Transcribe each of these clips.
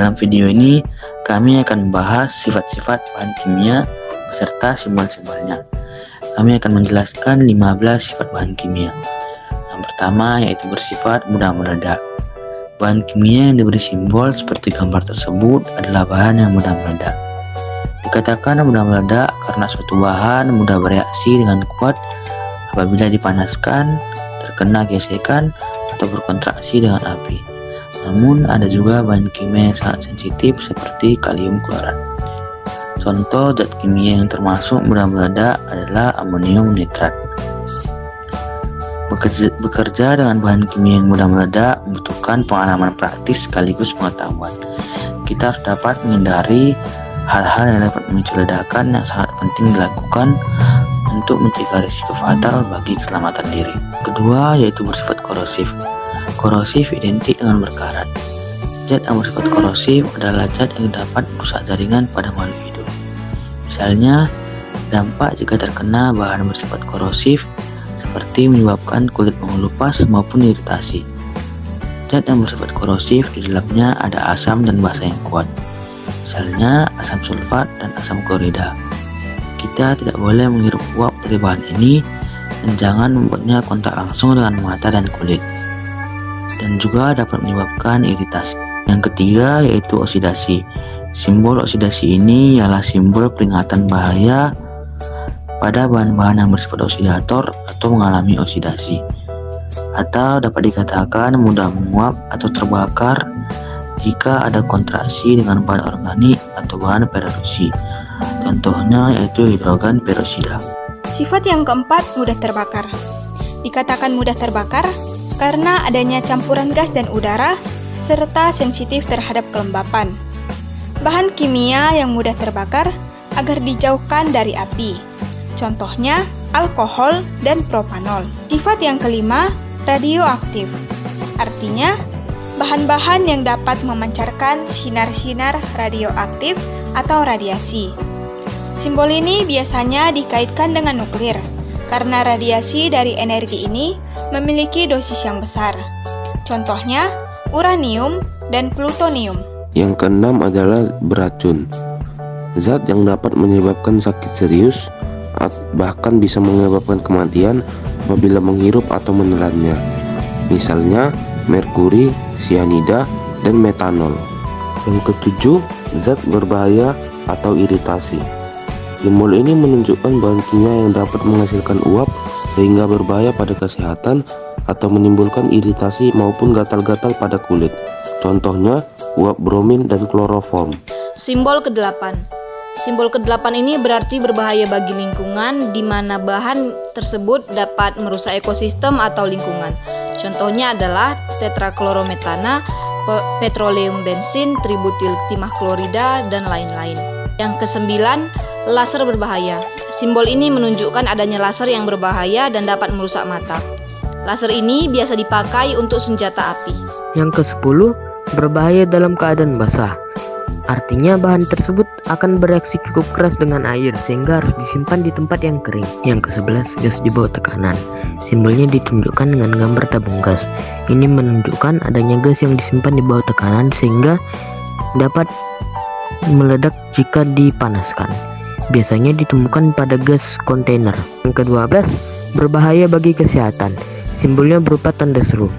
Dalam video ini, kami akan membahas sifat-sifat bahan kimia beserta simbol-simbolnya. Kami akan menjelaskan 15 sifat bahan kimia. Yang pertama yaitu bersifat mudah meledak. Bahan kimia yang diberi simbol seperti gambar tersebut adalah bahan yang mudah meledak. Dikatakan mudah meledak karena suatu bahan mudah bereaksi dengan kuat apabila dipanaskan, terkena gesekan, atau berkontraksi dengan api. Namun ada juga bahan kimia yang sangat sensitif seperti kalium klorat. Contoh zat kimia yang termasuk mudah meledak adalah amonium nitrat. Bekerja dengan bahan kimia yang mudah meledak membutuhkan pengalaman praktis sekaligus pengetahuan. Kita harus dapat menghindari hal-hal yang dapat memicu ledakan yang sangat penting dilakukan untuk mencegah risiko fatal bagi keselamatan diri. Kedua yaitu bersifat korosif. Korosif identik dengan berkarat. Zat yang bersifat korosif adalah zat yang dapat merusak jaringan pada makhluk hidup. Misalnya, dampak jika terkena bahan bersifat korosif seperti menyebabkan kulit mengelupas maupun iritasi. Zat yang bersifat korosif di dalamnya ada asam dan basa yang kuat. Misalnya asam sulfat dan asam klorida. Kita tidak boleh menghirup uap dari bahan ini dan jangan membuatnya kontak langsung dengan mata dan kulit, dan juga dapat menyebabkan iritasi. Yang ketiga yaitu oksidasi. Simbol oksidasi ini ialah simbol peringatan bahaya pada bahan-bahan yang bersifat oksidator atau mengalami oksidasi, atau dapat dikatakan mudah menguap atau terbakar jika ada kontraksi dengan bahan organik atau bahan pereduksi. Contohnya yaitu hidrogen peroksida. Sifat yang keempat, mudah terbakar. Dikatakan mudah terbakar karena adanya campuran gas dan udara serta sensitif terhadap kelembapan. Bahan kimia yang mudah terbakar agar dijauhkan dari api. Contohnya alkohol dan propanol. Sifat yang kelima, radioaktif. Artinya bahan-bahan yang dapat memancarkan sinar-sinar radioaktif atau radiasi. Simbol ini biasanya dikaitkan dengan nuklir, karena radiasi dari energi ini memiliki dosis yang besar. Contohnya, uranium dan plutonium. Yang keenam adalah beracun. Zat yang dapat menyebabkan sakit serius, bahkan bisa menyebabkan kematian apabila menghirup atau menelannya. Misalnya, merkuri, sianida, dan metanol. Yang ketujuh, zat berbahaya atau iritasi. Simbol ini menunjukkan bahan kimia yang dapat menghasilkan uap sehingga berbahaya pada kesehatan atau menimbulkan iritasi maupun gatal-gatal pada kulit. Contohnya uap bromin dan kloroform. Simbol ke-8. Simbol ke-8 ini berarti berbahaya bagi lingkungan, di mana bahan tersebut dapat merusak ekosistem atau lingkungan. Contohnya adalah tetraklorometana, petroleum bensin, tributil timah klorida, dan lain-lain. Yang ke-9, laser berbahaya. Simbol ini menunjukkan adanya laser yang berbahaya dan dapat merusak mata. Laser ini biasa dipakai untuk senjata api. Yang ke-10, berbahaya dalam keadaan basah. Artinya bahan tersebut akan bereaksi cukup keras dengan air sehingga harus disimpan di tempat yang kering. Yang ke-11, gas di bawah tekanan. Simbolnya ditunjukkan dengan gambar tabung gas. Ini menunjukkan adanya gas yang disimpan di bawah tekanan sehingga dapat meledak jika dipanaskan. Biasanya ditemukan pada gas kontainer. Yang ke-12, berbahaya bagi kesehatan. Simbolnya berupa tanda seru.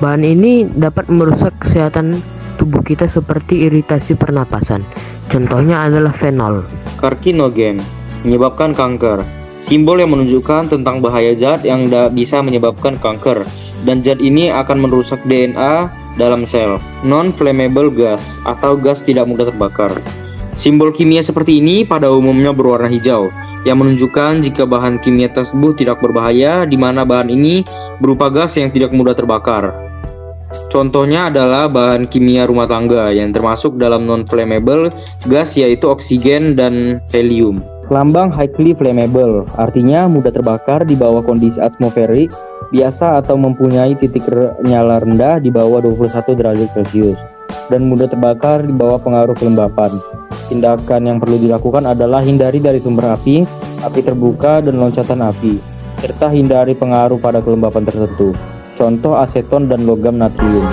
Bahan ini dapat merusak kesehatan tubuh kita seperti iritasi pernapasan. Contohnya adalah fenol. Karkinogen, menyebabkan kanker. Simbol yang menunjukkan tentang bahaya zat yang bisa menyebabkan kanker, dan zat ini akan merusak DNA dalam sel. Non-flammable gas atau gas tidak mudah terbakar. Simbol kimia seperti ini pada umumnya berwarna hijau, yang menunjukkan jika bahan kimia tersebut tidak berbahaya, di mana bahan ini berupa gas yang tidak mudah terbakar. Contohnya adalah bahan kimia rumah tangga yang termasuk dalam non-flammable gas, yaitu oksigen dan helium. Lambang highly flammable, artinya mudah terbakar di bawah kondisi atmosferik biasa atau mempunyai titik nyala rendah di bawah 21 derajat Celcius, dan mudah terbakar di bawah pengaruh kelembapan. Tindakan yang perlu dilakukan adalah hindari dari sumber api terbuka dan loncatan api, serta hindari pengaruh pada kelembapan tertentu. Contoh aseton dan logam natrium.